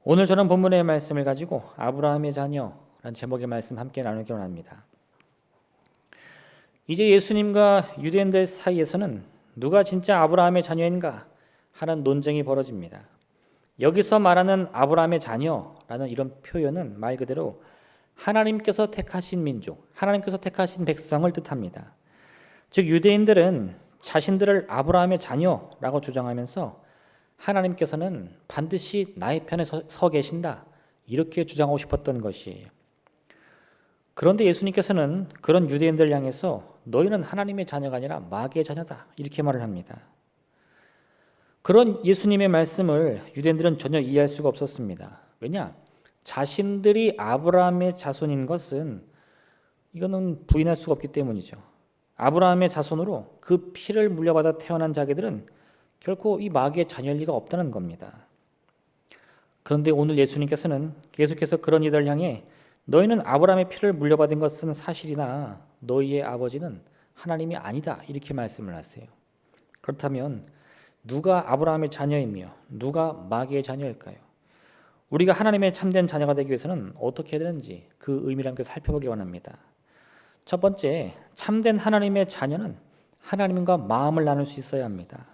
오늘 저는 본문의 말씀을 가지고 아브라함의 자녀라는 제목의 말씀 함께 나누기 원합니다. 이제 예수님과 유대인들 사이에서는 누가 진짜 아브라함의 자녀인가 하는 논쟁이 벌어집니다. 여기서 말하는 아브라함의 자녀라는 이런 표현은 말 그대로 하나님께서 택하신 민족, 하나님께서 택하신 백성을 뜻합니다. 즉 유대인들은 자신들을 아브라함의 자녀라고 주장하면서 하나님께서는 반드시 나의 편에 서 계신다 이렇게 주장하고 싶었던 것이에요. 그런데 예수님께서는 그런 유대인들을 향해서 너희는 하나님의 자녀가 아니라 마귀의 자녀다 이렇게 말을 합니다. 그런 예수님의 말씀을 유대인들은 전혀 이해할 수가 없었습니다. 왜냐? 자신들이 아브라함의 자손인 것은 이거는 부인할 수가 없기 때문이죠. 아브라함의 자손으로 그 피를 물려받아 태어난 자기들은 결코 이 마귀의 자녀일 리가 없다는 겁니다. 그런데 오늘 예수님께서는 계속해서 그런 이들을 향해 너희는 아브라함의 피를 물려받은 것은 사실이나 너희의 아버지는 하나님이 아니다 이렇게 말씀을 하세요. 그렇다면 누가 아브라함의 자녀이며 누가 마귀의 자녀일까요? 우리가 하나님의 참된 자녀가 되기 위해서는 어떻게 해야 되는지 그 의미를 함께 살펴보기 원합니다. 첫 번째, 참된 하나님의 자녀는 하나님과 마음을 나눌 수 있어야 합니다.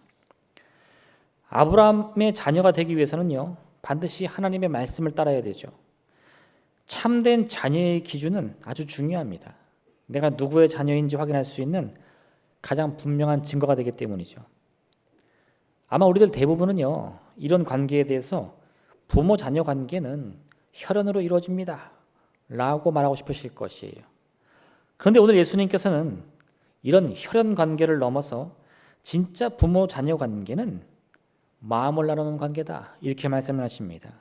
아브라함의 자녀가 되기 위해서는요, 반드시 하나님의 말씀을 따라야 되죠. 참된 자녀의 기준은 아주 중요합니다. 내가 누구의 자녀인지 확인할 수 있는 가장 분명한 증거가 되기 때문이죠. 아마 우리들 대부분은요, 이런 관계에 대해서 부모 자녀 관계는 혈연으로 이루어집니다 라고 말하고 싶으실 것이에요. 그런데 오늘 예수님께서는 이런 혈연 관계를 넘어서 진짜 부모 자녀 관계는 마음을 나누는 관계다 이렇게 말씀을 하십니다.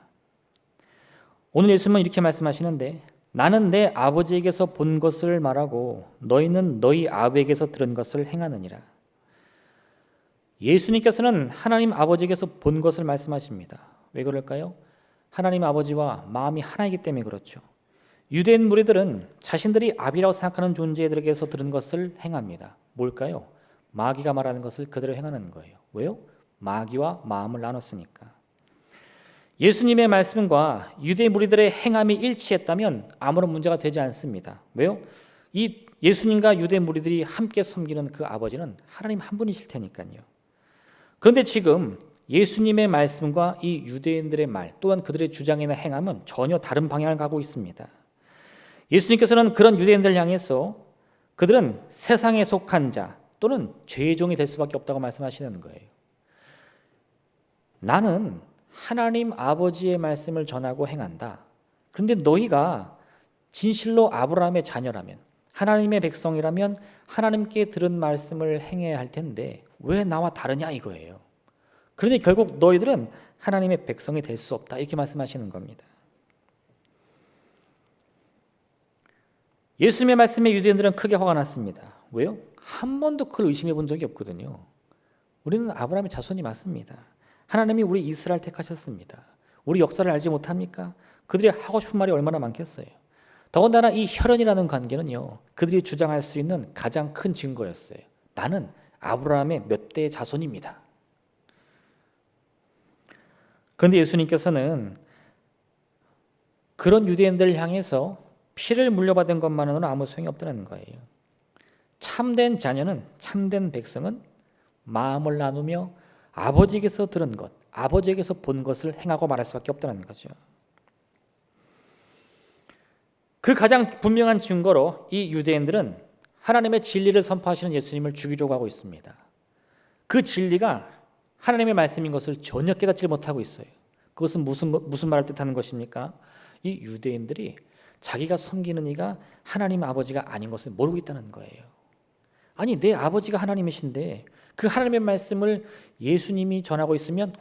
오늘 예수님은 이렇게 말씀하시는데 나는 내 아버지에게서 본 것을 말하고 너희는 너희 아버지에게서 들은 것을 행하느니라. 예수님께서는 하나님 아버지에게서 본 것을 말씀하십니다. 왜 그럴까요? 하나님 아버지와 마음이 하나이기 때문에 그렇죠. 유대인 무리들은 자신들이 아비라고 생각하는 존재들에게서 들은 것을 행합니다. 뭘까요? 마귀가 말하는 것을 그대로 행하는 거예요. 왜요? 마귀와 마음을 나눴으니까. 예수님의 말씀과 유대 무리들의 행함이 일치했다면 아무런 문제가 되지 않습니다. 왜요? 이 예수님과 유대 무리들이 함께 섬기는 그 아버지는 하나님 한 분이실 테니까요. 그런데 지금 예수님의 말씀과 이 유대인들의 말 또한 그들의 주장이나 행함은 전혀 다른 방향을 가고 있습니다. 예수님께서는 그런 유대인들을 향해서 그들은 세상에 속한 자 또는 죄의 종이 될 수밖에 없다고 말씀하시는 거예요. 나는 하나님 아버지의 말씀을 전하고 행한다. 그런데 너희가 진실로 아브라함의 자녀라면 하나님의 백성이라면 하나님께 들은 말씀을 행해야 할 텐데 왜 나와 다르냐 이거예요. 그러니 결국 너희들은 하나님의 백성이 될 수 없다 이렇게 말씀하시는 겁니다. 예수님의 말씀에 유대인들은 크게 화가 났습니다. 왜요? 한 번도 그걸 의심해 본 적이 없거든요. 우리는 아브라함의 자손이 맞습니다. 하나님이 우리 이스라엘 택하셨습니다. 우리 역사를 알지 못합니까? 그들이 하고 싶은 말이 얼마나 많겠어요. 더군다나 이 혈연이라는 관계는요, 그들이 주장할 수 있는 가장 큰 증거였어요. 나는 아브라함의 몇 대의 자손입니다. 그런데 예수님께서는 그런 유대인들을 향해서 피를 물려받은 것만으로는 아무 소용이 없다는 거예요. 참된 자녀는, 참된 백성은 마음을 나누며 아버지에게서 들은 것, 아버지에게서 본 것을 행하고 말할 수밖에 없다는 거죠. 그 가장 분명한 증거로 이 유대인들은 하나님의 진리를 선포하시는 예수님을 죽이려고 하고 있습니다. 그 진리가 하나님의 말씀인 것을 전혀 깨닫지 못하고 있어요. 그것은 무슨 말을 뜻하는 것입니까? 이 유대인들이 자기가 섬기는 이가 하나님 아버지가 아닌 것을 모르고 있다는 거예요. 아니 내 아버지가 하나님이신데 그 하나님의 말씀을 예수님이 전하고 있으면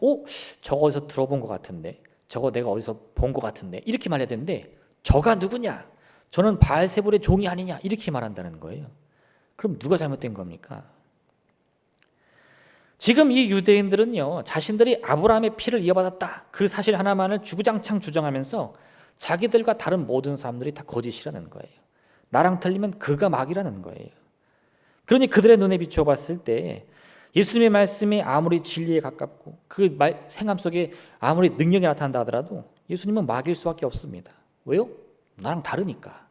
저거 어디서 들어본 것 같은데 저거 내가 어디서 본 것 같은데 이렇게 말해야 되는데 저가 누구냐? 저는 바알세불의 종이 아니냐? 이렇게 말한다는 거예요. 그럼 누가 잘못된 겁니까? 지금 이 유대인들은요 자신들이 아브라함의 피를 이어받았다 그 사실 하나만을 주구장창 주장하면서 자기들과 다른 모든 사람들이 다 거짓이라는 거예요. 나랑 틀리면 그가 마귀라는 거예요. 그러니 그들의 눈에 비추어 봤을 때 예수님의 말씀이 아무리 진리에 가깝고 그 생각 속에 아무리 능력이 나타난다 하더라도 예수님은 마귀일 수밖에 없습니다. 왜요? 나랑 다르니까.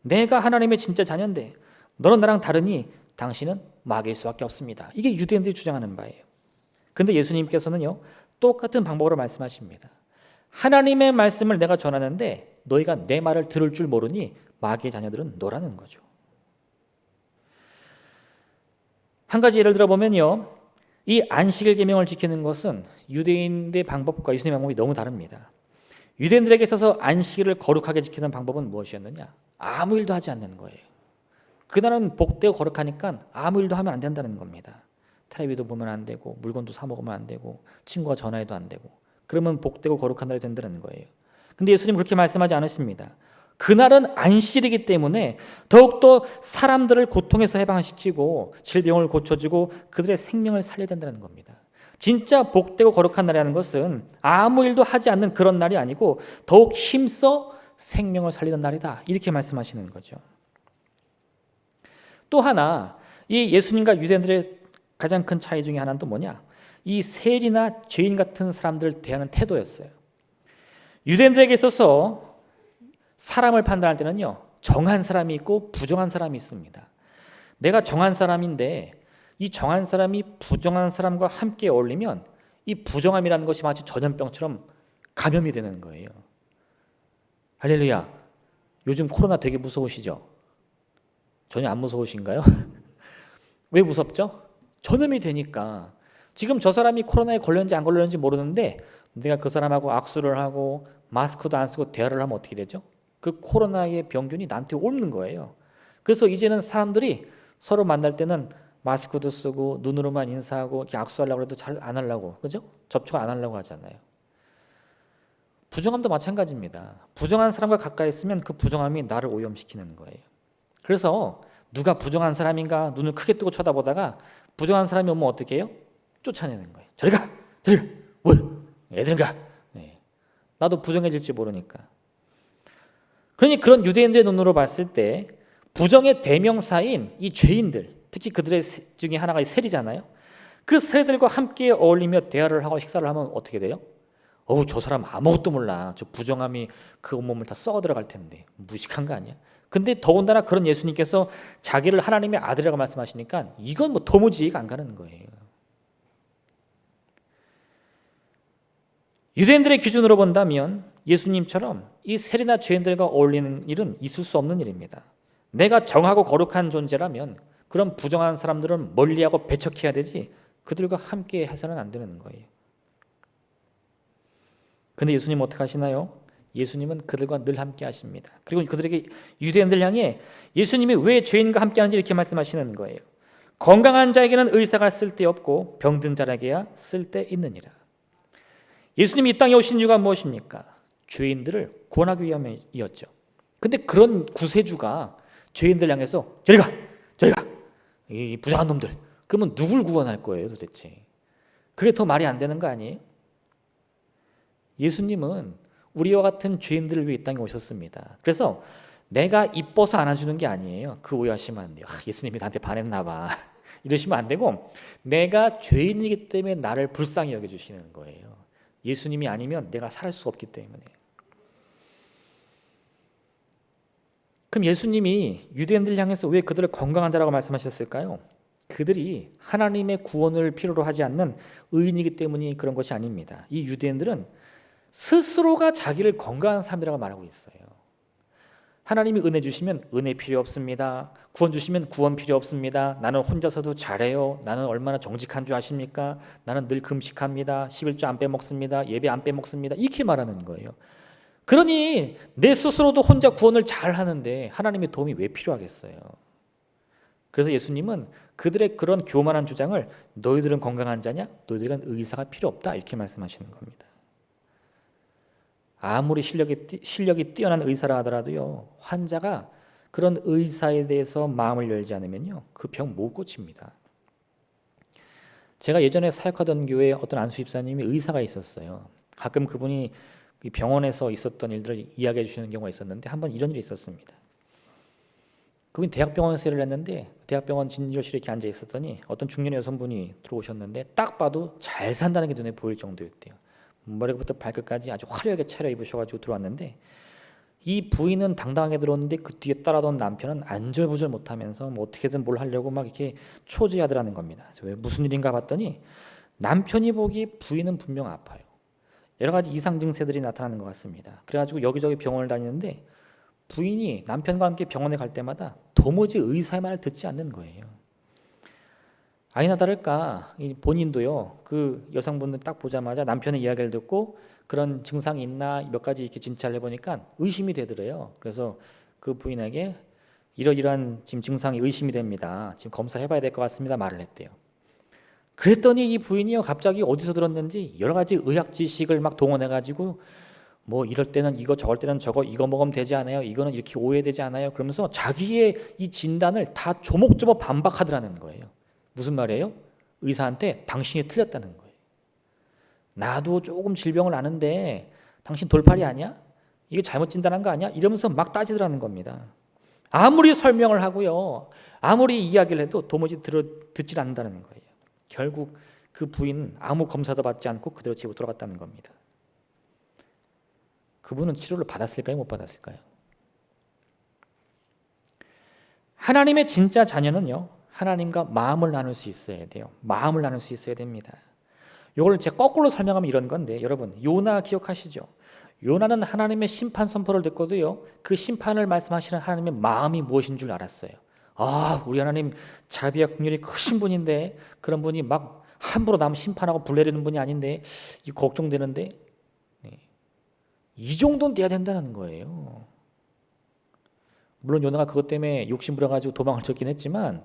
내가 하나님의 진짜 자녀인데 너는 나랑 다르니 당신은 마귀일 수밖에 없습니다. 이게 유대인들이 주장하는 바예요. 그런데 예수님께서는요, 똑같은 방법으로 말씀하십니다. 하나님의 말씀을 내가 전하는데 너희가 내 말을 들을 줄 모르니 마귀의 자녀들은 너라는 거죠. 한 가지 예를 들어보면요, 이 안식일 계명을 지키는 것은 유대인의 방법과 예수님의 방법이 너무 다릅니다. 유대인들에게 있어서 안식일을 거룩하게 지키는 방법은 무엇이었느냐? 아무 일도 하지 않는 거예요. 그날은 복되고 거룩하니까 아무 일도 하면 안 된다는 겁니다. 텔레비도 보면 안 되고 물건도 사 먹으면 안 되고 친구와 전화해도 안 되고, 그러면 복되고 거룩한 날이 된다는 거예요. 근데 예수님은 그렇게 말씀하지 않으십니다. 그날은 안식일이기 때문에 더욱더 사람들을 고통에서 해방시키고 질병을 고쳐주고 그들의 생명을 살려야 된다는 겁니다. 진짜 복되고 거룩한 날이라는 것은 아무 일도 하지 않는 그런 날이 아니고 더욱 힘써 생명을 살리는 날이다, 이렇게 말씀하시는 거죠. 또 하나, 이 예수님과 유대인들의 가장 큰 차이 중에 하나는 또 뭐냐? 이 세리나 죄인 같은 사람들을 대하는 태도였어요. 유대인들에게 있어서 사람을 판단할 때는요, 정한 사람이 있고 부정한 사람이 있습니다. 내가 정한 사람인데 이 정한 사람이 부정한 사람과 함께 어울리면 이 부정함이라는 것이 마치 전염병처럼 감염이 되는 거예요. 할렐루야. 요즘 코로나 되게 무서우시죠? 전혀 안 무서우신가요? 왜 무섭죠? 전염이 되니까. 지금 저 사람이 코로나에 걸렸는지 안 걸렸는지 모르는데 내가 그 사람하고 악수를 하고 마스크도 안 쓰고 대화를 하면 어떻게 되죠? 그 코로나의 병균이 나한테 옮는 거예요. 그래서 이제는 사람들이 서로 만날 때는 마스크도 쓰고 눈으로만 인사하고 이렇게 악수하려고 해도 잘 안 하려고, 그죠? 접촉 안 하려고 하잖아요. 부정함도 마찬가지입니다. 부정한 사람과 가까이 있으면 그 부정함이 나를 오염시키는 거예요. 그래서 누가 부정한 사람인가 눈을 크게 뜨고 쳐다보다가 부정한 사람이 오면 어떻게 해요? 쫓아내는 거예요. 저리 가! 저리 가! 뭐? 애들 가! 네. 나도 부정해질지 모르니까. 그러니 그런 유대인들의 눈으로 봤을 때 부정의 대명사인 이 죄인들, 특히 그들의 중에 하나가 이 세리잖아요. 그 세리들과 함께 어울리며 대화를 하고 식사를 하면 어떻게 돼요? 저 사람 아무것도 몰라. 저 부정함이 그 온몸을 다 썩어 들어갈 텐데 무식한 거 아니야? 근데 더군다나 그런 예수님께서 자기를 하나님의 아들이라고 말씀하시니까 이건 뭐 도무지 이해가 안 가는 거예요. 유대인들의 기준으로 본다면 예수님처럼 이 세리나 죄인들과 어울리는 일은 있을 수 없는 일입니다. 내가 정하고 거룩한 존재라면 그런 부정한 사람들은 멀리하고 배척해야 되지 그들과 함께 해서는 안 되는 거예요. 근데 예수님은 어떻게 하시나요? 예수님은 그들과 늘 함께 하십니다. 그리고 그들에게, 유대인들 향해 예수님이 왜 죄인과 함께 하는지 이렇게 말씀하시는 거예요. 건강한 자에게는 의사가 쓸데없고 병든 자에게야 쓸데있느니라. 예수님이 이 땅에 오신 이유가 무엇입니까? 죄인들을 구원하기 위함이었죠. 근데 그런 구세주가 죄인들 향해서 저리 가! 저리 가! 이 부정한 놈들. 그러면 누굴 구원할 거예요 도대체? 그게 더 말이 안 되는 거 아니에요? 예수님은 우리와 같은 죄인들을 위해 이 땅에 오셨습니다. 그래서 내가 이뻐서 안아주는 게 아니에요. 그 오해하시면 안 돼요. 예수님이 나한테 반했나 봐. 이러시면 안 되고 내가 죄인이기 때문에 나를 불쌍히 여겨주시는 거예요. 예수님이 아니면 내가 살 수 없기 때문에. 그럼 예수님이 유대인들 향해서 왜 그들을 건강한 자라고 말씀하셨을까요? 그들이 하나님의 구원을 필요로 하지 않는 의인이기 때문이 그런 것이 아닙니다. 이 유대인들은 스스로가 자기를 건강한 사람이라고 말하고 있어요. 하나님이 은혜 주시면 은혜 필요 없습니다. 구원 주시면 구원 필요 없습니다. 나는 혼자서도 잘해요. 나는 얼마나 정직한 줄 아십니까? 나는 늘 금식합니다. 11조 안 빼먹습니다. 예배 안 빼먹습니다. 이렇게 말하는 거예요. 그러니 내 스스로도 혼자 구원을 잘 하는데 하나님의 도움이 왜 필요하겠어요? 그래서 예수님은 그들의 그런 교만한 주장을 너희들은 건강한 자냐? 너희들은 의사가 필요 없다. 이렇게 말씀하시는 겁니다. 아무리 실력이 뛰어난 의사라 하더라도요, 환자가 그런 의사에 대해서 마음을 열지 않으면요, 그 병 못 고칩니다. 제가 예전에 사역하던 교회에 어떤 안수 집사님이 의사가 있었어요. 가끔 그분이 병원에서 있었던 일들을 이야기해 주시는 경우가 있었는데 한번 이런 일이 있었습니다. 그분이 대학병원에서 일을 했는데 대학병원 진료실에 이렇게 앉아 있었더니 어떤 중년 여성분이 들어오셨는데 딱 봐도 잘 산다는 게 눈에 보일 정도였대요. 머리부터 발끝까지 아주 화려하게 차려입으셔가지고 들어왔는데 이 부인은 당당하게 들어오는데 그 뒤에 따라던 남편은 안절부절 못하면서 뭐 어떻게든 뭘 하려고 막 이렇게 초지하더라는 겁니다. 그래서 왜 무슨 일인가 봤더니 남편이 보기 부인은 분명 아파요. 여러 가지 이상 증세들이 나타나는 것 같습니다. 그래가지고 여기저기 병원을 다니는데 부인이 남편과 함께 병원에 갈 때마다 도무지 의사의 말을 듣지 않는 거예요. 아니나 다를까 이 본인도요. 그 여성분을 딱 보자마자 남편의 이야기를 듣고 그런 증상이 있나 몇 가지 이렇게 진찰을 해보니까 의심이 되더래요. 그래서 그 부인에게 이러이러한 지금 증상이 의심이 됩니다. 지금 검사해봐야 될 것 같습니다. 말을 했대요. 그랬더니 이 부인이요 갑자기 어디서 들었는지 여러 가지 의학 지식을 막 동원해가지고 뭐 이럴 때는 이거 저럴 때는 저거 이거 먹으면 되지 않아요? 이거는 이렇게 오해되지 않아요? 그러면서 자기의 이 진단을 다 조목조목 반박하더라는 거예요. 무슨 말이에요? 의사한테 당신이 틀렸다는 거예요. 나도 조금 질병을 아는데 당신 돌팔이 아니야? 이게 잘못 진단한 거 아니야? 이러면서 막 따지더라는 겁니다. 아무리 설명을 하고요. 아무리 이야기를 해도 도무지 듣질 않는다는 거예요. 결국 그 부인은 아무 검사도 받지 않고 그대로 집으로 돌아갔다는 겁니다. 그분은 치료를 받았을까요? 못 받았을까요? 하나님의 진짜 자녀는요. 하나님과 마음을 나눌 수 있어야 돼요. 마음을 나눌 수 있어야 됩니다. 이걸 제가 거꾸로 설명하면 이런 건데 여러분 요나 기억하시죠? 요나는 하나님의 심판 선포를 듣고도요. 그 심판을 말씀하시는 하나님의 마음이 무엇인 줄 알았어요. 아, 우리 하나님 자비와 긍휼이 크신 분인데 그런 분이 막 함부로 남 심판하고 불내리는 분이 아닌데 이 걱정되는데 네. 이 정도는 돼야 된다는 거예요. 물론 요나가 그것 때문에 욕심 부려가지고 도망을 쳤긴 했지만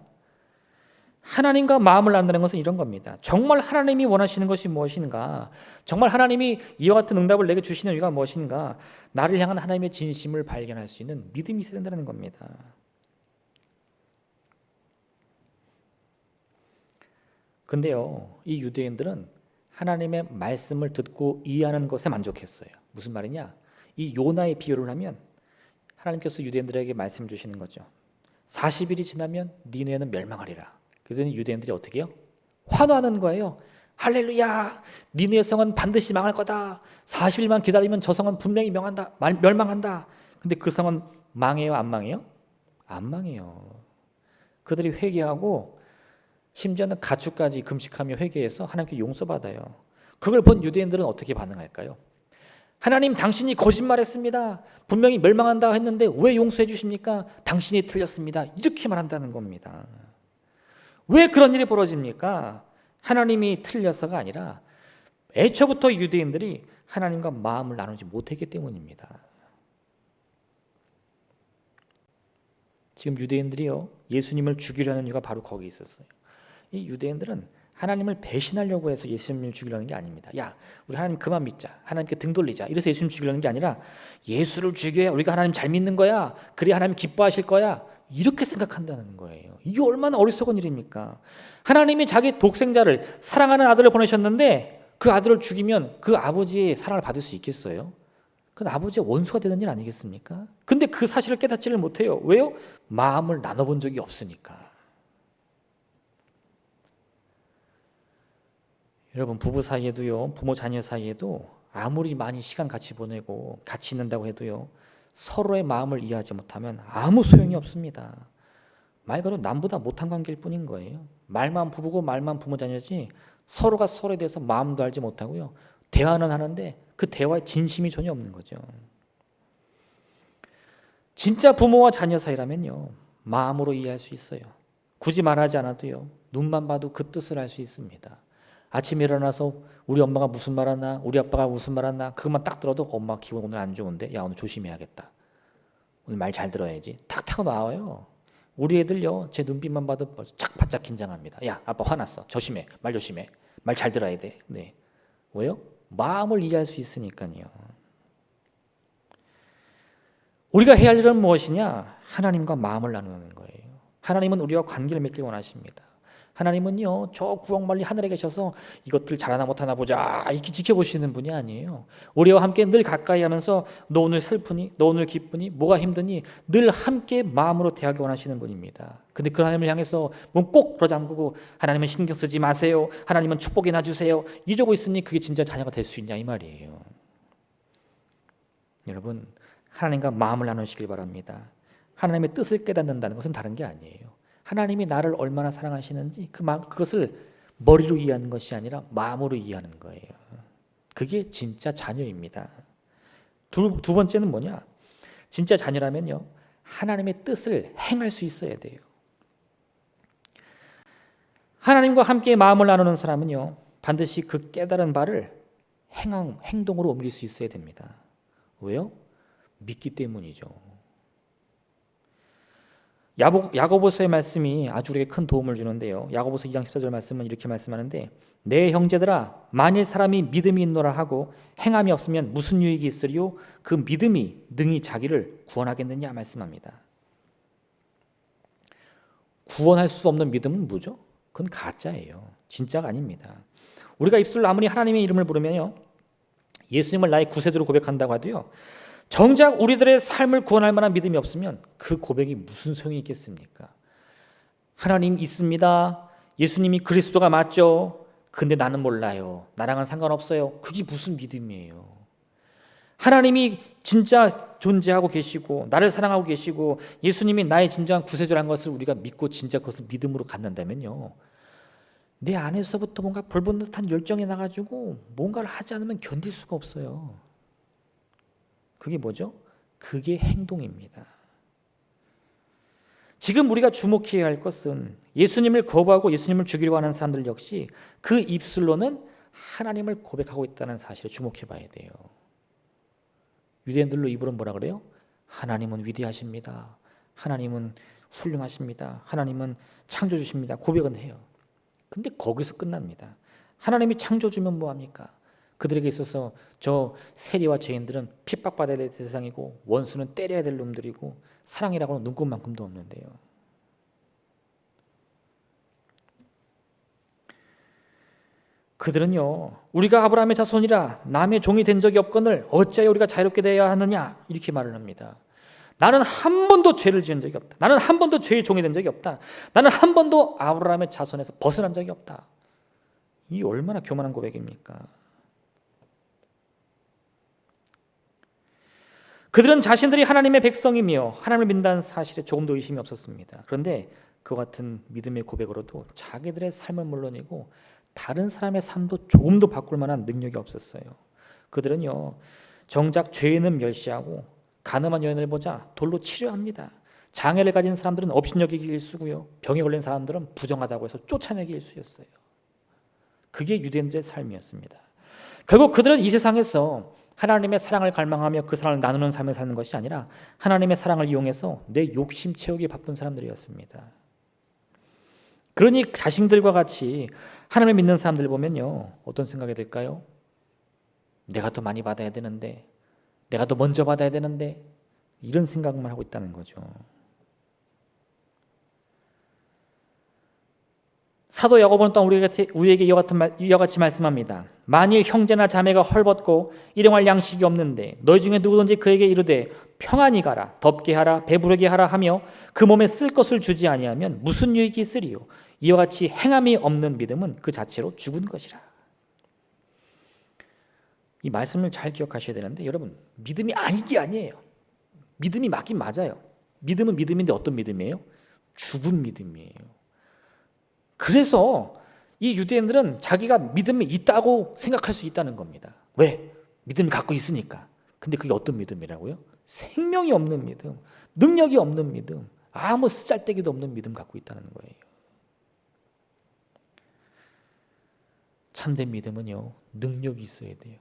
하나님과 마음을 나눈다는 것은 이런 겁니다. 정말 하나님이 원하시는 것이 무엇인가? 정말 하나님이 이와 같은 응답을 내게 주시는 이유가 무엇인가? 나를 향한 하나님의 진심을 발견할 수 있는 믿음이 있어야 된다는 겁니다. 근데요, 이 유대인들은 하나님의 말씀을 듣고 이해하는 것에 만족했어요. 무슨 말이냐? 이 요나의 비유를 하면 하나님께서 유대인들에게 말씀 주시는 거죠. 40일이 지나면 니네는 멸망하리라. 그래서 유대인들이 어떻게 해요? 환호하는 거예요. 할렐루야! 니네의 성은 반드시 망할 거다. 40일만 기다리면 저 성은 분명히 멸망한다. 근데 그 성은 망해요? 안 망해요? 안 망해요. 그들이 회개하고 심지어는 가축까지 금식하며 회개해서 하나님께 용서받아요. 그걸 본 유대인들은 어떻게 반응할까요? 하나님 당신이 거짓말했습니다. 분명히 멸망한다 했는데 왜 용서해 주십니까? 당신이 틀렸습니다. 이렇게 말한다는 겁니다. 왜 그런 일이 벌어집니까? 하나님이 틀려서가 아니라 애초부터 유대인들이 하나님과 마음을 나누지 못했기 때문입니다. 지금 유대인들이요 예수님을 죽이려는 이유가 바로 거기 있었어요. 이 유대인들은 하나님을 배신하려고 해서 예수님을 죽이려는 게 아닙니다. 야, 우리 하나님 그만 믿자. 하나님께 등 돌리자. 이래서 예수님 죽이려는 게 아니라 예수를 죽여야 우리가 하나님 잘 믿는 거야. 그래야 하나님 기뻐하실 거야. 이렇게 생각한다는 거예요. 이게 얼마나 어리석은 일입니까? 하나님이 자기 독생자를 사랑하는 아들을 보내셨는데 그 아들을 죽이면 그 아버지의 사랑을 받을 수 있겠어요? 그건 아버지의 원수가 되는 일 아니겠습니까? 근데 그 사실을 깨닫지를 못해요. 왜요? 마음을 나눠본 적이 없으니까. 여러분 부부 사이에도요, 부모 자녀 사이에도 아무리 많이 시간 같이 보내고 같이 있는다고 해도요, 서로의 마음을 이해하지 못하면 아무 소용이 없습니다. 말 그대로 남보다 못한 관계일 뿐인 거예요. 말만 부부고 말만 부모 자녀지 서로가 서로에 대해서 마음도 알지 못하고요. 대화는 하는데 그 대화에 진심이 전혀 없는 거죠. 진짜 부모와 자녀 사이라면요, 마음으로 이해할 수 있어요. 굳이 말하지 않아도요, 눈만 봐도 그 뜻을 알 수 있습니다. 아침에 일어나서 우리 엄마가 무슨 말 하나, 우리 아빠가 무슨 말 하나, 그것만 딱 들어도 엄마 기분 오늘 안 좋은데, 야 오늘 조심해야겠다. 오늘 말 잘 들어야지. 탁탁 나와요. 우리 애들요, 제 눈빛만 봐도 쫙 바짝 긴장합니다. 야 아빠 화났어. 조심해. 말 조심해. 말 잘 들어야 돼. 네. 왜요? 마음을 이해할 수 있으니까요. 우리가 해야 할 일은 무엇이냐? 하나님과 마음을 나누는 거예요. 하나님은 우리와 관계를 맺길 원하십니다. 하나님은요, 저 구억 멀리 하늘에 계셔서 이것들 잘하나 못하나 보자 이렇게 지켜보시는 분이 아니에요. 우리와 함께 늘 가까이 하면서 너 오늘 슬프니? 너 오늘 기쁘니? 뭐가 힘드니? 늘 함께 마음으로 대하기 원하시는 분입니다. 근데 그 하나님을 향해서 문 꼭 끌어잠그고 하나님은 신경 쓰지 마세요. 하나님은 축복이나 주세요. 이러고 있으니 그게 진짜 자녀가 될 수 있냐 이 말이에요. 여러분, 하나님과 마음을 나누시길 바랍니다. 하나님의 뜻을 깨닫는다는 것은 다른 게 아니에요. 하나님이 나를 얼마나 사랑하시는지 그것을 머리로 이해하는 것이 아니라 마음으로 이해하는 거예요. 그게 진짜 자녀입니다. 두 번째는 뭐냐? 진짜 자녀라면요, 하나님의 뜻을 행할 수 있어야 돼요. 하나님과 함께 마음을 나누는 사람은요, 반드시 그 깨달은 바를 행동으로 옮길 수 있어야 됩니다. 왜요? 믿기 때문이죠. 야고보서의 말씀이 아주 우리에게 큰 도움을 주는데요. 야고보서 2장 14절 말씀은 이렇게 말씀하는데, 내 형제들아, 만일 사람이 믿음이 있노라 하고 행함이 없으면 무슨 유익이 있으리요? 그 믿음이 능히 자기를 구원하겠느냐 말씀합니다. 구원할 수 없는 믿음은 뭐죠? 그건 가짜예요. 진짜가 아닙니다. 우리가 입술로 아무리 하나님의 이름을 부르면요, 예수님을 나의 구세주로 고백한다고 하도요, 정작 우리들의 삶을 구원할 만한 믿음이 없으면 그 고백이 무슨 소용이 있겠습니까? 하나님 있습니다. 예수님이 그리스도가 맞죠. 근데 나는 몰라요. 나랑은 상관없어요. 그게 무슨 믿음이에요? 하나님이 진짜 존재하고 계시고 나를 사랑하고 계시고 예수님이 나의 진정한 구세주라는 것을 우리가 믿고 진짜 그것을 믿음으로 갖는다면요, 내 안에서부터 뭔가 불붙는 듯한 열정이 나가지고 뭔가를 하지 않으면 견딜 수가 없어요. 그게 뭐죠? 그게 행동입니다. 지금 우리가 주목해야 할 것은 예수님을 거부하고 예수님을 죽이려고 하는 사람들 역시 그 입술로는 하나님을 고백하고 있다는 사실에 주목해 봐야 돼요. 유대인들로 입으로 뭐라 그래요? 하나님은 위대하십니다. 하나님은 훌륭하십니다. 하나님은 창조주십니다. 고백은 해요. 근데 거기서 끝납니다. 하나님이 창조주면 뭐합니까? 그들에게 있어서 저 세리와 죄인들은 핍박받아야 될 대상이고 원수는 때려야 될 놈들이고 사랑이라고는 눈꼽만큼도 없는데요. 그들은요, 우리가 아브라함의 자손이라 남의 종이 된 적이 없거늘 어찌하여 우리가 자유롭게 되어야 하느냐 이렇게 말을 합니다. 나는 한 번도 죄를 지은 적이 없다. 나는 한 번도 죄의 종이 된 적이 없다. 나는 한 번도 아브라함의 자손에서 벗어난 적이 없다. 이 얼마나 교만한 고백입니까? 그들은 자신들이 하나님의 백성이며 하나님을 믿는다는 사실에 조금도 의심이 없었습니다. 그런데 그와 같은 믿음의 고백으로도 자기들의 삶은 물론이고 다른 사람의 삶도 조금도 바꿀 만한 능력이 없었어요. 그들은요, 정작 죄인은 멸시하고 가늠한 여인을 보자 돌로 치료합니다. 장애를 가진 사람들은 업신여기기 일수고요, 병에 걸린 사람들은 부정하다고 해서 쫓아내기 일수였어요. 그게 유대인들의 삶이었습니다. 결국 그들은 이 세상에서 하나님의 사랑을 갈망하며 그 사랑을 나누는 삶을 사는 것이 아니라 하나님의 사랑을 이용해서 내 욕심 채우기 바쁜 사람들이었습니다. 그러니 자신들과 같이 하나님을 믿는 사람들 보면요, 어떤 생각이 들까요? 내가 더 많이 받아야 되는데, 내가 더 먼저 받아야 되는데, 이런 생각만 하고 있다는 거죠. 사도 야고보는 또한 우리에게 이와 같이 말씀합니다. 만일 형제나 자매가 헐벗고 일용할 양식이 없는데 너희 중에 누구든지 그에게 이르되 평안히 가라, 덥게 하라, 배부르게 하라 하며 그 몸에 쓸 것을 주지 아니하면 무슨 유익이 있으리요? 이와 같이 행함이 없는 믿음은 그 자체로 죽은 것이라. 이 말씀을 잘 기억하셔야 되는데, 여러분, 믿음이 아니게 아니에요. 믿음이 맞긴 맞아요. 믿음은 믿음인데 어떤 믿음이에요? 죽은 믿음이에요. 그래서 이 유대인들은 자기가 믿음이 있다고 생각할 수 있다는 겁니다. 왜? 믿음을 갖고 있으니까. 근데 그게 어떤 믿음이라고요? 생명이 없는 믿음, 능력이 없는 믿음, 아무 쓰잘데기도 없는 믿음 갖고 있다는 거예요. 참된 믿음은요, 능력이 있어야 돼요.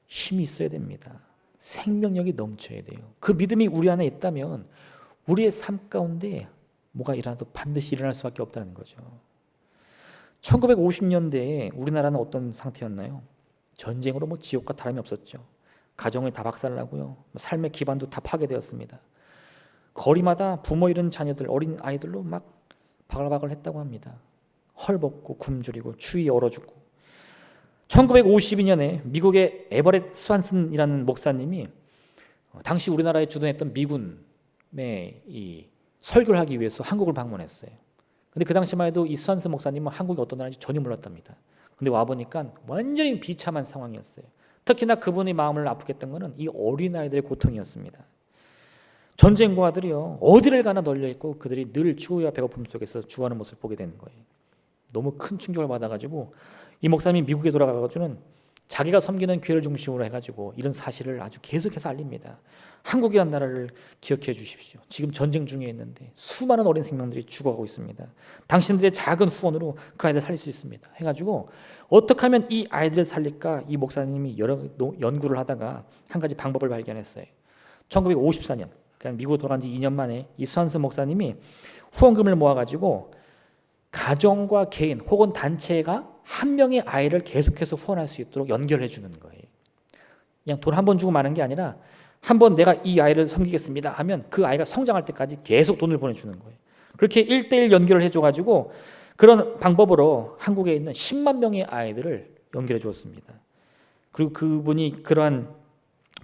힘이 있어야 됩니다. 생명력이 넘쳐야 돼요. 그 믿음이 우리 안에 있다면 우리의 삶 가운데 뭐가 일어나도 반드시 일어날 수밖에 없다는 거죠. 1950년대에 우리나라는 어떤 상태였나요? 전쟁으로 지옥과 다름이 없었죠. 가정을 다 박살나고요, 삶의 기반도 다 파괴되었습니다. 거리마다 부모 잃은 자녀들, 어린 아이들로 막 바글바글 했다고 합니다. 헐벗고 굶주리고 추위 얼어 죽고. 1952년에 미국의 에버렛 스완슨이라는 목사님이 당시 우리나라에 주둔했던 미군의 이 설교를 하기 위해서 한국을 방문했어요. 근데 그 당시만 해도 이 스완슨 목사님은 한국이 어떤 나라인지 전혀 몰랐답니다. 근데 와보니까 완전히 비참한 상황이었어요. 특히나 그분의 마음을 아프게 했던 것은 이 어린아이들의 고통이었습니다. 전쟁고아들이요, 어디를 가나 널려있고 그들이 늘 추위와 배고픔 속에서 죽어가는 모습을 보게 되는 거예요. 너무 큰 충격을 받아가지고 이 목사님이 미국에 돌아가가지고는 자기가 섬기는 교회를 중심으로 해가지고 이런 사실을 아주 계속해서 알립니다. 한국이라는 나라를 기억해 주십시오. 지금 전쟁 중에 있는데 수많은 어린 생명들이 죽어가고 있습니다. 당신들의 작은 후원으로 그 아이들 살릴 수 있습니다. 해가지고 어떻게 하면 이 아이들을 살릴까 이 목사님이 여러 연구를 하다가 한 가지 방법을 발견했어요. 1954년, 그러니까 미국으로 돌아간 지 2년 만에 이 스완슨 목사님이 후원금을 모아가지고 가정과 개인 혹은 단체가 한 명의 아이를 계속해서 후원할 수 있도록 연결해 주는 거예요. 그냥 돈 한 번 주고 마는 게 아니라 한 번 내가 이 아이를 섬기겠습니다 하면 그 아이가 성장할 때까지 계속 돈을 보내주는 거예요. 그렇게 1대1 연결을 해줘가지고 그런 방법으로 한국에 있는 10만 명의 아이들을 연결해 주었습니다. 그리고 그분이 그러한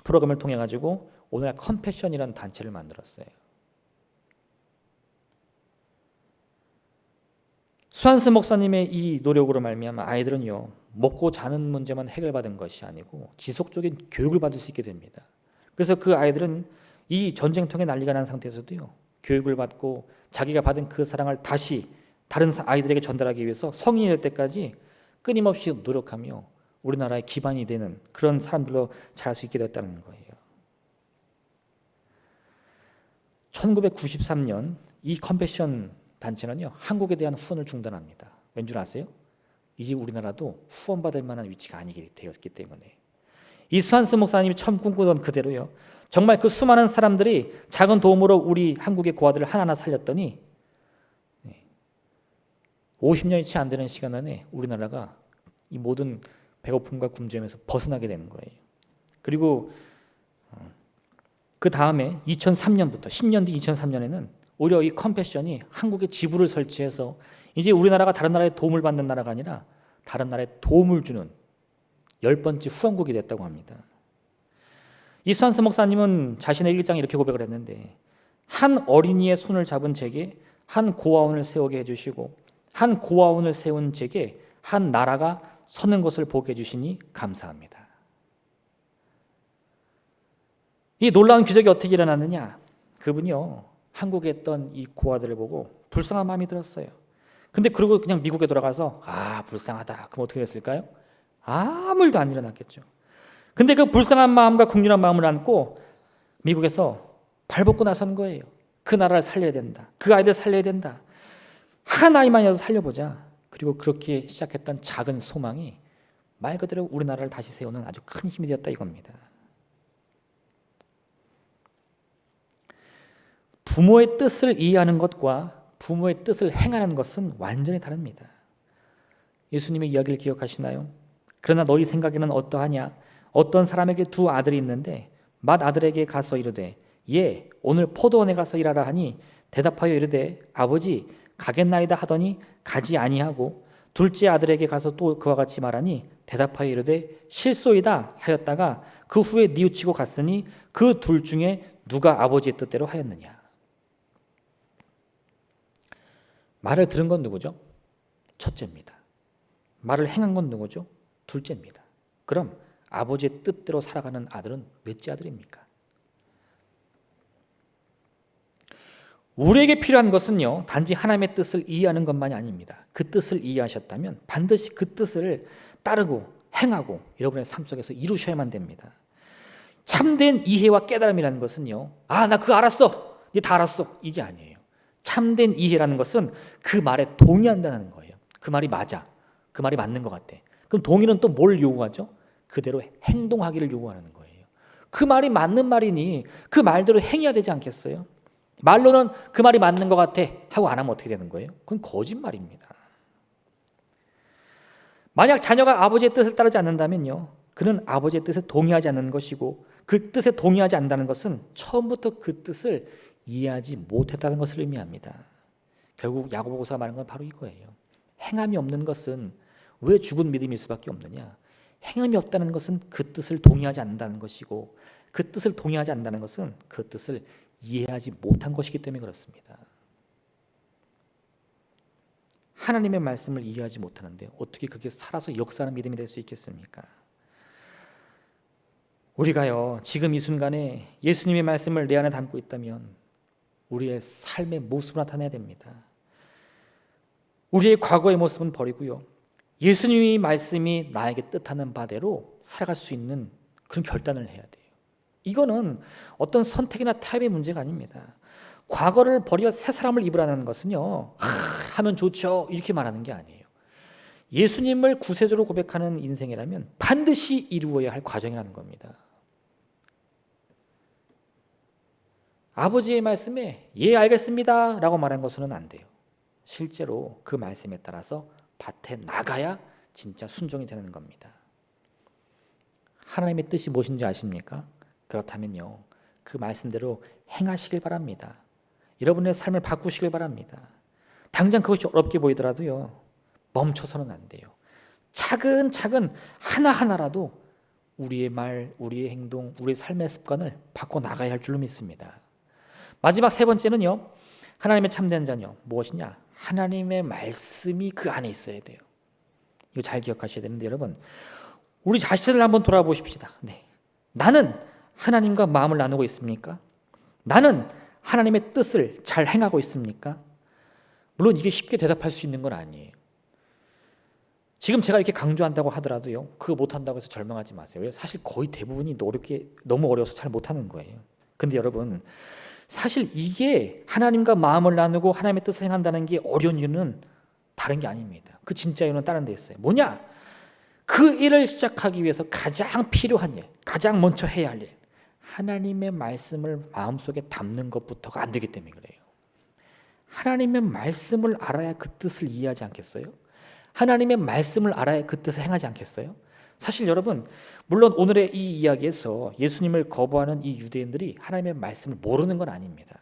프로그램을 통해 가지고 오늘날 컴패션이라는 단체를 만들었어요. 스완슨 목사님의 이 노력으로 말미암아 아이들은요, 먹고 자는 문제만 해결받은 것이 아니고 지속적인 교육을 받을 수 있게 됩니다. 그래서 그 아이들은 이 전쟁통에 난리가 난 상태에서도요, 교육을 받고 자기가 받은 그 사랑을 다시 다른 아이들에게 전달하기 위해서 성인이 될 때까지 끊임없이 노력하며 우리나라의 기반이 되는 그런 사람들로 자랄 수 있게 되었다는 거예요. 1993년 이 컴패션 단체는요, 한국에 대한 후원을 중단합니다. 왠 줄 아세요? 이제 우리나라도 후원받을 만한 위치가 아니게 되었기 때문에. 이 스완슨 목사님이 처음 꿈꾸던 그대로요, 정말 그 수많은 사람들이 작은 도움으로 우리 한국의 고아들을 하나하나 살렸더니 50년이 채 안 되는 시간 안에 우리나라가 이 모든 배고픔과 굶주림에서 벗어나게 되는 거예요. 그리고 그 다음에 2003년부터 10년 뒤 2003년에는 오히려 이 컴패션이 한국에 지부를 설치해서 이제 우리나라가 다른 나라의 도움을 받는 나라가 아니라 다른 나라에 도움을 주는 10번째 후원국이 됐다고 합니다. 이 스완슨 목사님은 자신의 일기장에 이렇게 고백을 했는데, 한 어린이의 손을 잡은 제게 한 고아원을 세우게 해주시고 한 고아원을 세운 제게 한 나라가 서는 것을 보게 해주시니 감사합니다. 이 놀라운 기적이 어떻게 일어났느냐? 그분이요, 한국에 있던 이 고아들을 보고 불쌍한 마음이 들었어요. 근데 그러고 그냥 미국에 돌아가서 불쌍하다, 그럼 어떻게 됐을까요? 아무 일도 안 일어났겠죠. 근데 그 불쌍한 마음과 국률한 마음을 안고 미국에서 발벗고 나선 거예요. 그 나라를 살려야 된다, 그 아이들 살려야 된다, 한 아이만이라도 살려보자. 그리고 그렇게 시작했던 작은 소망이 말 그대로 우리나라를 다시 세우는 아주 큰 힘이 되었다 이겁니다. 부모의 뜻을 이해하는 것과 부모의 뜻을 행하는 것은 완전히 다릅니다. 예수님의 이야기를 기억하시나요? 그러나 너희 생각에는 어떠하냐? 어떤 사람에게 두 아들이 있는데 맏아들에게 가서 이르되 예, 오늘 포도원에 가서 일하라 하니 대답하여 이르되 아버지 가겠나이다 하더니 가지 아니하고 둘째 아들에게 가서 또 그와 같이 말하니 대답하여 이르되 실소이다 하였다가 그 후에 뉘우치고 갔으니 그 둘 중에 누가 아버지의 뜻대로 하였느냐? 말을 들은 건 누구죠? 첫째입니다. 말을 행한 건 누구죠? 둘째입니다. 그럼 아버지의 뜻대로 살아가는 아들은 몇째 아들입니까? 우리에게 필요한 것은요, 단지 하나님의 뜻을 이해하는 것만이 아닙니다. 그 뜻을 이해하셨다면 반드시 그 뜻을 따르고 행하고 여러분의 삶 속에서 이루셔야만 됩니다. 참된 이해와 깨달음이라는 것은요, 나 그거 알았어, 니 다 알았어, 이게 아니에요. 참된 이해라는 것은 그 말에 동의한다는 거예요. 그 말이 맞아, 그 말이 맞는 것 같아. 그럼 동의는 또 뭘 요구하죠? 그대로 행동하기를 요구하는 거예요. 그 말이 맞는 말이니 그 말대로 행해야 되지 않겠어요? 말로는 그 말이 맞는 것 같아 하고 안 하면 어떻게 되는 거예요? 그건 거짓말입니다. 만약 자녀가 아버지의 뜻을 따르지 않는다면요, 그는 아버지의 뜻에 동의하지 않는 것이고 그 뜻에 동의하지 않는다는 것은 처음부터 그 뜻을 이해하지 못했다는 것을 의미합니다. 결국 야고보서가 말하는 건 바로 이거예요. 행함이 없는 것은 왜 죽은 믿음일 수밖에 없느냐? 행함이 없다는 것은 그 뜻을 동의하지 않는다는 것이고, 그 뜻을 동의하지 않는다는 것은 그 뜻을 이해하지 못한 것이기 때문에 그렇습니다. 하나님의 말씀을 이해하지 못하는데 어떻게 그게 살아서 역사하는 믿음이 될 수 있겠습니까? 우리가요, 지금 이 순간에 예수님의 말씀을 내 안에 담고 있다면 우리의 삶의 모습을 나타내야 됩니다. 우리의 과거의 모습은 버리고요, 예수님의 말씀이 나에게 뜻하는 바대로 살아갈 수 있는 그런 결단을 해야 돼요. 이거는 어떤 선택이나 타협의 문제가 아닙니다. 과거를 버려 새 사람을 입으라는 것은요, 하면 좋죠 이렇게 말하는 게 아니에요. 예수님을 구세주로 고백하는 인생이라면 반드시 이루어야 할 과정이라는 겁니다. 아버지의 말씀에 예 알겠습니다 라고 말한 것은 안 돼요. 실제로 그 말씀에 따라서 밭에 나가야 진짜 순종이 되는 겁니다. 하나님의 뜻이 무엇인지 아십니까? 그렇다면요, 그 말씀대로 행하시길 바랍니다. 여러분의 삶을 바꾸시길 바랍니다. 당장 그것이 어렵게 보이더라도요, 멈춰서는 안 돼요. 차근차근 하나하나라도 우리의 말, 우리의 행동, 우리의 삶의 습관을 바꿔 나가야 할 줄로 믿습니다. 마지막 세 번째는요, 하나님의 참된 자녀 무엇이냐? 하나님의 말씀이 그 안에 있어야 돼요. 이거 잘 기억하셔야 되는데, 여러분, 우리 자신을 한번 돌아보십시다. 네. 나는 하나님과 마음을 나누고 있습니까? 나는 하나님의 뜻을 잘 행하고 있습니까? 물론 이게 쉽게 대답할 수 있는 건 아니에요. 지금 제가 이렇게 강조한다고 하더라도요, 그거 못한다고 해서 절망하지 마세요. 사실 거의 대부분이 너무 어려워서 잘 못하는 거예요. 근데 여러분, 사실 이게 하나님과 마음을 나누고 하나님의 뜻을 행한다는 게 어려운 이유는 다른 게 아닙니다. 그 진짜 이유는 다른 데 있어요. 뭐냐? 그 일을 시작하기 위해서 가장 필요한 일, 가장 먼저 해야 할 일, 하나님의 말씀을 마음속에 담는 것부터가 안 되기 때문에 그래요. 하나님의 말씀을 알아야 그 뜻을 이해하지 않겠어요? 하나님의 말씀을 알아야 그 뜻을 행하지 않겠어요? 사실 여러분, 물론 오늘의 이 이야기에서 예수님을 거부하는 이 유대인들이 하나님의 말씀을 모르는 건 아닙니다.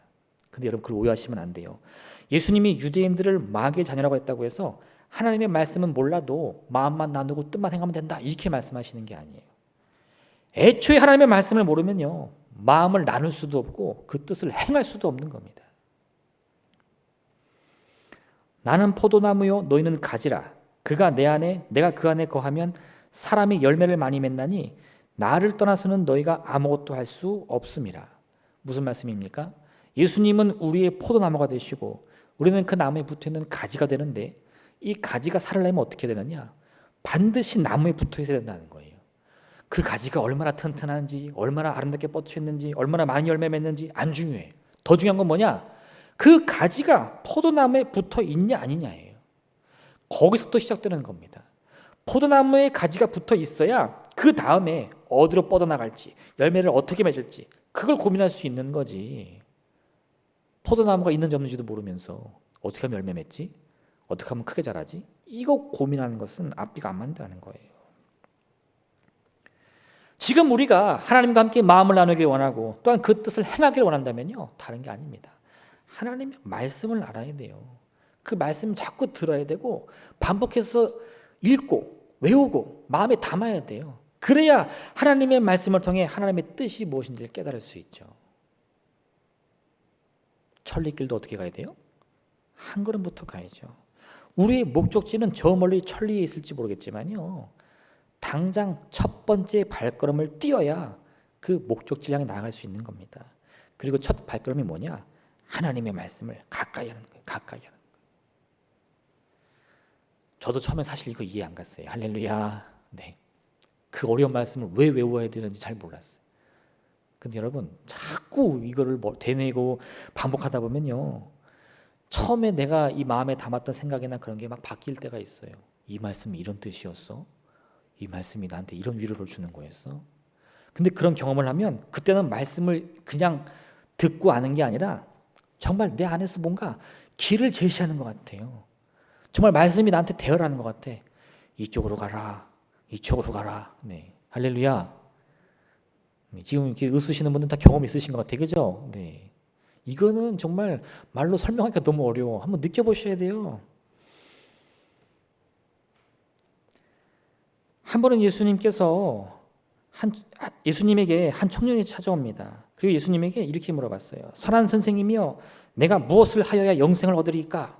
근데 여러분, 그걸 오해하시면 안 돼요. 예수님이 유대인들을 마귀의 자녀라고 했다고 해서 하나님의 말씀은 몰라도 마음만 나누고 뜻만 행하면 된다 이렇게 말씀하시는 게 아니에요. 애초에 하나님의 말씀을 모르면요, 마음을 나눌 수도 없고 그 뜻을 행할 수도 없는 겁니다. 나는 포도나무요 너희는 가지라. 그가 내 안에 내가 그 안에 거하면 사람이 열매를 많이 맺나니 나를 떠나서는 너희가 아무것도 할 수 없음이라. 무슨 말씀입니까? 예수님은 우리의 포도나무가 되시고 우리는 그 나무에 붙어있는 가지가 되는데, 이 가지가 살아나면 어떻게 되느냐? 반드시 나무에 붙어 있어야 된다는 거예요. 그 가지가 얼마나 튼튼한지, 얼마나 아름답게 뻗쳐 있는지, 얼마나 많이 열매 맺는지 안 중요해. 더 중요한 건 뭐냐? 그 가지가 포도나무에 붙어 있냐 아니냐예요. 거기서부터 시작되는 겁니다. 포도나무에 가지가 붙어 있어야 그 다음에 어디로 뻗어나갈지, 열매를 어떻게 맺을지 그걸 고민할 수 있는 거지. 포도나무가 있는지 없는지도 모르면서 어떻게 하면 열매 맺지? 어떻게 하면 크게 자라지? 이거 고민하는 것은 앞뒤가 안 맞는다는 거예요. 지금 우리가 하나님과 함께 마음을 나누길 원하고 또한 그 뜻을 행하기를 원한다면요, 다른 게 아닙니다. 하나님의 말씀을 알아야 돼요. 그 말씀 자꾸 들어야 되고 반복해서 읽고 외우고 마음에 담아야 돼요. 그래야 하나님의 말씀을 통해 하나님의 뜻이 무엇인지를 깨달을 수 있죠. 천리길도 어떻게 가야 돼요? 한 걸음부터 가야죠. 우리의 목적지는 저 멀리 천리에 있을지 모르겠지만요, 당장 첫 번째 발걸음을 띄어야 그 목적지를 향해 나아갈 수 있는 겁니다. 그리고 첫 발걸음이 뭐냐? 하나님의 말씀을 가까이 하는 거예요. 가까이 하는 거예요. 저도 처음에 사실 이거 이해 안 갔어요. 할렐루야. 네. 그 어려운 말씀을 왜 외워야 되는지 잘 몰랐어요. 근데 여러분, 자꾸 이거를 되뇌고 반복하다 보면요, 처음에 내가 이 마음에 담았던 생각이나 그런 게 막 바뀔 때가 있어요. 이 말씀이 이런 뜻이었어? 이 말씀이 나한테 이런 위로를 주는 거였어? 근데 그런 경험을 하면 그때는 말씀을 그냥 듣고 아는 게 아니라 정말 내 안에서 뭔가 길을 제시하는 것 같아요. 정말 말씀이 나한테 대화하는 것 같아. 이쪽으로 가라. 이쪽으로 가라. 네. 할렐루야. 네. 지금 이렇게 웃으시는 분들 다 경험 있으신 것 같아요. 그죠? 네. 이거는 정말 말로 설명하기가 너무 어려워. 한번 느껴보셔야 돼요. 한 번은 예수님에게 한 청년이 찾아옵니다. 그리고 예수님에게 이렇게 물어봤어요. 선한 선생님이여, 내가 무엇을 하여야 영생을 얻으리까?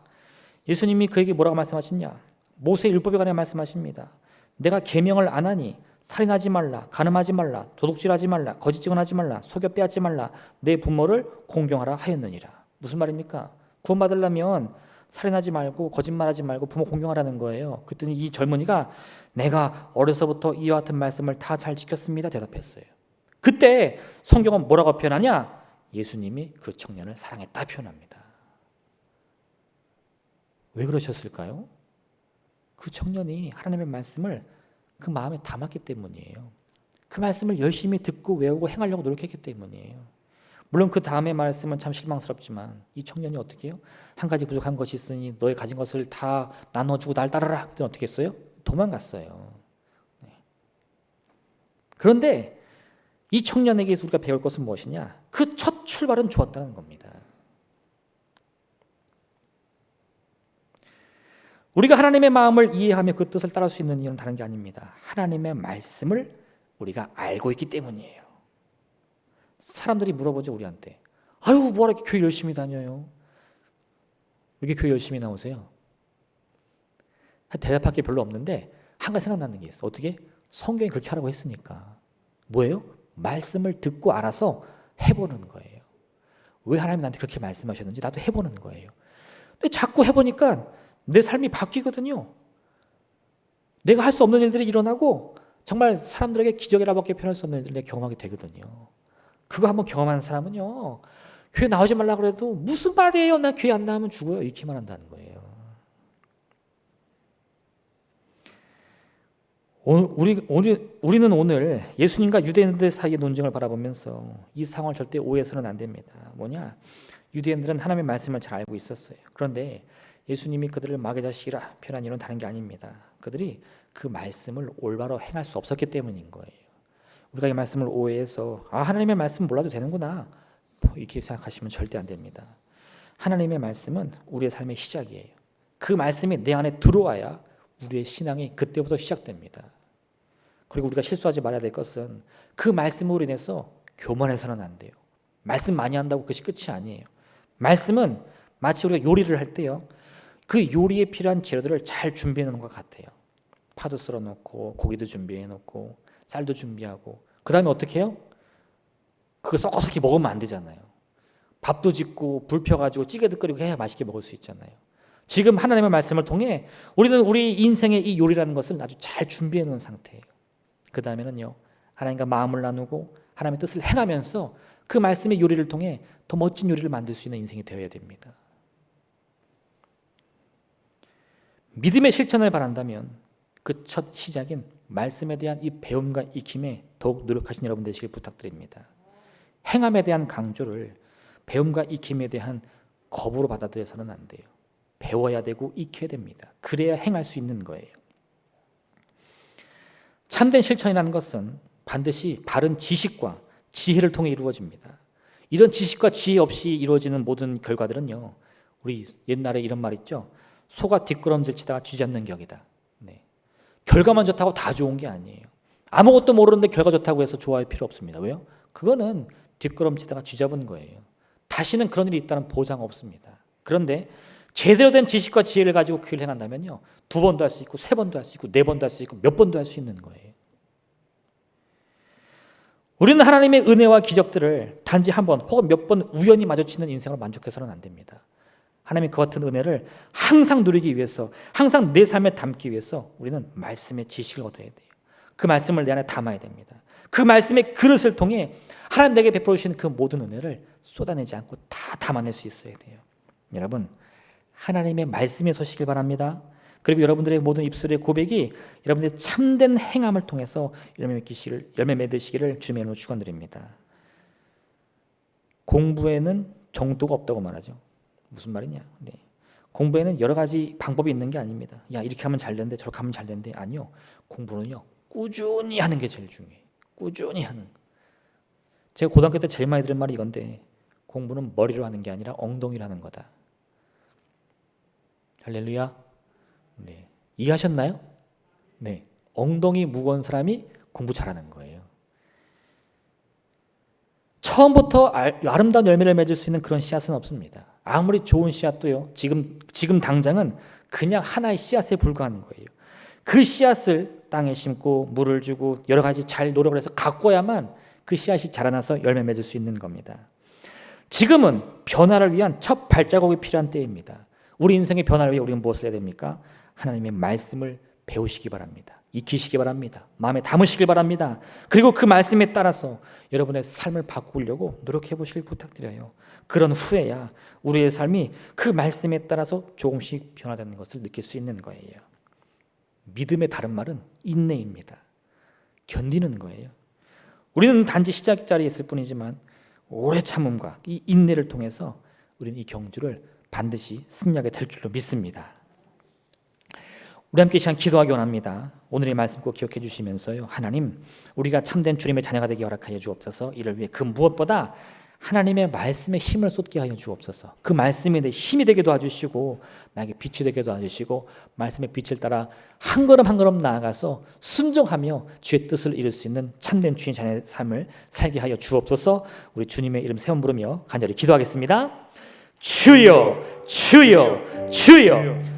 예수님이 그에게 뭐라고 말씀하시냐? 모세 율법에 관해 말씀하십니다. 내가 계명을 안 하니 살인하지 말라, 간음하지 말라, 도둑질하지 말라, 거짓 증언하지 말라, 속여 빼앗지 말라, 내 부모를 공경하라 하였느니라. 무슨 말입니까? 구원받으려면 살인하지 말고 거짓말하지 말고 부모 공경하라는 거예요. 그랬더니 이 젊은이가 내가 어려서부터 이와 같은 말씀을 다 잘 지켰습니다 대답했어요. 그때 성경은 뭐라고 표현하냐? 예수님이 그 청년을 사랑했다 표현합니다. 왜 그러셨을까요? 그 청년이 하나님의 말씀을 그 마음에 담았기 때문이에요. 그 말씀을 열심히 듣고 외우고 행하려고 노력했기 때문이에요. 물론 그 다음의 말씀은 참 실망스럽지만 이 청년이 어떻게 해요? 한 가지 부족한 것이 있으니 너의 가진 것을 다 나눠주고 날 따르라. 그때는 어떻게 했어요? 도망갔어요. 그런데 이 청년에게서 우리가 배울 것은 무엇이냐? 그 첫 출발은 좋았다는 겁니다. 우리가 하나님의 마음을 이해하며 그 뜻을 따를 수 있는 이유는 다른 게 아닙니다. 하나님의 말씀을 우리가 알고 있기 때문이에요. 사람들이 물어보죠, 우리한테. 아유, 뭐하러 이렇게 교회 열심히 다녀요? 왜 이렇게 교회 열심히 나오세요? 대답할 게 별로 없는데 한 가지 생각나는 게 있어. 어떻게? 성경이 그렇게 하라고 했으니까. 뭐예요? 말씀을 듣고 알아서 해보는 거예요. 왜 하나님이 나한테 그렇게 말씀하셨는지 나도 해보는 거예요. 근데 자꾸 해보니까 내 삶이 바뀌거든요. 내가 할 수 없는 일들이 일어나고 정말 사람들에게 기적이라고밖에 표현할 수 없는 일들을 내가 경험하게 되거든요. 그거 한번 경험한 사람은요, 교회 나오지 말라 그래도 무슨 말이에요? 나 교회 안 나오면 죽어요. 이렇게만 한다는 거예요. 우리는 오늘 예수님과 유대인들 사이의 논쟁을 바라보면서 이 상황을 절대 오해해서는 안 됩니다. 뭐냐? 유대인들은 하나님의 말씀을 잘 알고 있었어요. 그런데 예수님이 그들을 마귀 자식이라 표현한 이유는 다른 게 아닙니다. 그들이 그 말씀을 올바로 행할 수 없었기 때문인 거예요. 우리가 이 말씀을 오해해서 하나님의 말씀 몰라도 되는구나 이렇게 생각하시면 절대 안 됩니다. 하나님의 말씀은 우리의 삶의 시작이에요. 그 말씀이 내 안에 들어와야 우리의 신앙이 그때부터 시작됩니다. 그리고 우리가 실수하지 말아야 될 것은 그 말씀으로 인해서 교만해서는 안 돼요. 말씀 많이 한다고 그것이 끝이 아니에요. 말씀은 마치 우리가 요리를 할 때요, 그 요리에 필요한 재료들을 잘 준비해 놓은 것 같아요. 파도 썰어 놓고 고기도 준비해 놓고 쌀도 준비하고 그 다음에 어떻게 해요? 그거 섞어서 이렇게 먹으면 안 되잖아요. 밥도 짓고 불 펴가지고 찌개도 끓이고 해야 맛있게 먹을 수 있잖아요. 지금 하나님의 말씀을 통해 우리는 우리 인생의 이 요리라는 것을 아주 잘 준비해 놓은 상태예요. 그 다음에는요, 하나님과 마음을 나누고 하나님의 뜻을 행하면서 그 말씀의 요리를 통해 더 멋진 요리를 만들 수 있는 인생이 되어야 됩니다. 믿음의 실천을 바란다면 그 첫 시작인 말씀에 대한 이 배움과 익힘에 더욱 노력하신 여러분 되시길 부탁드립니다. 행함에 대한 강조를 배움과 익힘에 대한 겁으로 받아들여서는 안 돼요. 배워야 되고 익혀야 됩니다. 그래야 행할 수 있는 거예요. 참된 실천이라는 것은 반드시 바른 지식과 지혜를 통해 이루어집니다. 이런 지식과 지혜 없이 이루어지는 모든 결과들은요, 우리 옛날에 이런 말 있죠. 소가 뒷걸음질 치다가 쥐 잡는 격이다. 네. 결과만 좋다고 다 좋은 게 아니에요. 아무것도 모르는데 결과 좋다고 해서 좋아할 필요 없습니다. 왜요? 그거는 뒷걸음치다가 쥐 잡은 거예요. 다시는 그런 일이 있다는 보장 없습니다. 그런데 제대로 된 지식과 지혜를 가지고 그 일을 행한다면요, 2번도 할 수 있고 3번도 할 수 있고 4번도 할 수 있고 몇 번도 할 수 있는 거예요. 우리는 하나님의 은혜와 기적들을 단지 한 번 혹은 몇 번 우연히 마주치는 인생으로 만족해서는 안 됩니다. 하나님의 그 같은 은혜를 항상 누리기 위해서, 항상 내 삶에 담기 위해서 우리는 말씀의 지식을 얻어야 돼요. 그 말씀을 내 안에 담아야 됩니다. 그 말씀의 그릇을 통해 하나님 내게 베풀어 주신 그 모든 은혜를 쏟아내지 않고 다 담아낼 수 있어야 돼요. 여러분, 하나님의 말씀에 서시길 바랍니다. 그리고 여러분들의 모든 입술의 고백이 여러분들의 참된 행함을 통해서 열매 맺으시기를 주님의 이름으로 축원드립니다. 공부에는 정도가 없다고 말하죠. 무슨 말이냐? 네. 공부에는 여러 가지 방법이 있는 게 아닙니다. 야, 이렇게 하면 잘 된대, 저렇게 하면 잘 된대. 아니요. 공부는요, 꾸준히 하는 게 제일 중요해요. 꾸준히 하는 거. 제가 고등학교 때 제일 많이 들은 말이 이건데, 공부는 머리로 하는 게 아니라 엉덩이로 하는 거다. 할렐루야. 네. 이해하셨나요? 네. 엉덩이 무거운 사람이 공부 잘하는 거예요. 처음부터 아름다운 열매를 맺을 수 있는 그런 씨앗은 없습니다. 아무리 좋은 씨앗도요, 지금 당장은 그냥 하나의 씨앗에 불과한 거예요. 그 씨앗을 땅에 심고 물을 주고 여러 가지 잘 노력을 해서 가꿔야만 그 씨앗이 자라나서 열매 맺을 수 있는 겁니다. 지금은 변화를 위한 첫 발자국이 필요한 때입니다. 우리 인생의 변화를 위해 우리는 무엇을 해야 됩니까? 하나님의 말씀을 배우시기 바랍니다. 익히시기 바랍니다. 마음에 담으시길 바랍니다. 그리고 그 말씀에 따라서 여러분의 삶을 바꾸려고 노력해 보시길 부탁드려요. 그런 후에야 우리의 삶이 그 말씀에 따라서 조금씩 변화되는 것을 느낄 수 있는 거예요. 믿음의 다른 말은 인내입니다. 견디는 거예요. 우리는 단지 시작 자리에 있을 뿐이지만 오래 참음과 이 인내를 통해서 우리는 이 경주를 반드시 승리하게 될 줄로 믿습니다. 우리 함께 시간 기도하기 원합니다. 오늘의 말씀 꼭 기억해 주시면서요, 하나님, 우리가 참된 주님의 자녀가 되게 허락하여 주옵소서. 이를 위해 그 무엇보다 하나님의 말씀에 힘을 쏟게 하여 주옵소서. 그 말씀이 내 힘이 되게 도와주시고 나에게 빛이 되게 도와주시고 말씀의 빛을 따라 한 걸음 한 걸음 나아가서 순종하며 주의 뜻을 이룰 수 있는 참된 주인 자녀의 삶을 살게 하여 주옵소서. 우리 주님의 이름 세번 부르며 간절히 기도하겠습니다. 주여, 주여, 주여.